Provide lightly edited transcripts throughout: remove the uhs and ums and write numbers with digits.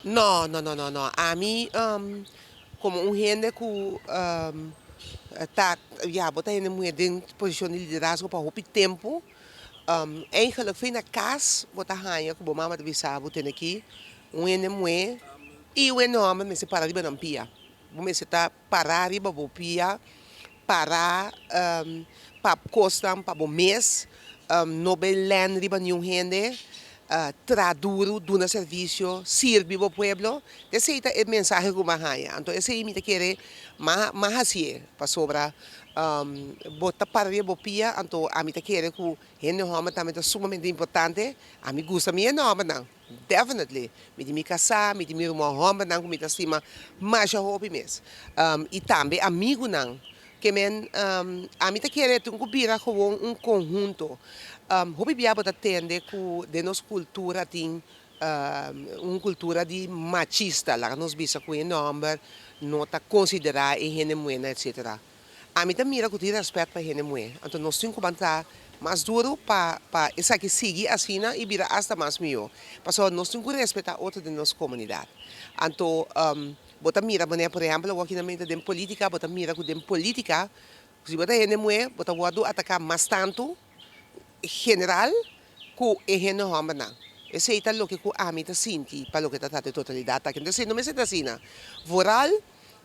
No, no, no, no, no. A mim, como um gente que tá, ja, bota in een position de liderazgo para hopi tempo. Eigenlijk foi na casa, bota hanha, que mama de visa, bota aqui, um ene mue, e o enorme, mas se para riba não pia. Vamos se tá parar riba bo pia, parar, para costar, para bom mês, no belen riba nenhum rende, traduro, duna serviço, sirve o pueblo. Esse é o mensagem que eu manhã. Então, esse aí me quer mais assim, para sobra, bota para a bopia, então, a mim quer que o rende homa também é sumamente importante. A mim gosta minha nome, não. Definitely. Me casar, me irmão homa, não, me estima, mas já hobby mesmo. E também, amigo, não. Que men, a mim quer que vira como conjunto. Hobby biabo da tende que de nossa cultura tem uma cultura de machista, lá nós bisa com enorme, não está considerar e gente mulher, etc. A mim também mira que tem respeito para gente mulher. Então nós temos que bantar mais duro para essa que siga assim e vira hasta mais melhor. Porque nós temos que respeitar outra de nossa comunidade. Então, bota mira, por exemplo, aqui na mente de política, bota mira que de política, se bota gente mulher, bota guardo atacar mais tanto general que é não hamba não. Esse é o que a mim sinti para o que está de totalidade. Então, se não me senta assim, voral,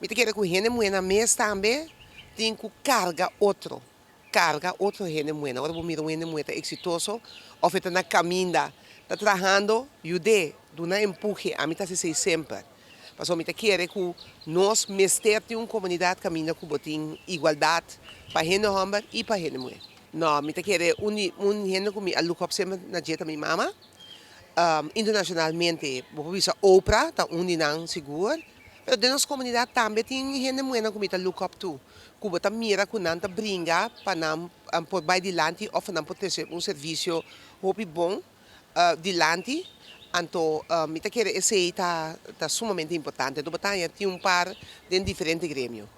me te quer que gente mulher na mesa também tem que carga outro gente mulher. Agora vou mirar um gente mulher exitoso, ou está na caminha, está trabalhando, ajude, do não empurre, a mim está se sempre. Mas a mim quer que nós mestre uma comunidade caminha com botim igualdade para gente homem e para gente mulher. No, mi te quiere un gente que mi look up sempre na dieta mi mama. Internacionalmente, vou bisa Oprah, tá uninang seguro. Pero de nossa comunidade também tem gente muito que me look up to. Cuba tá mira que não tá brinca para não por vai dilante ou não pode ter um serviço hopi bom dilante. Então, me te quiere esse tá sumamente importante. Do batalha tem par de diferente grêmio.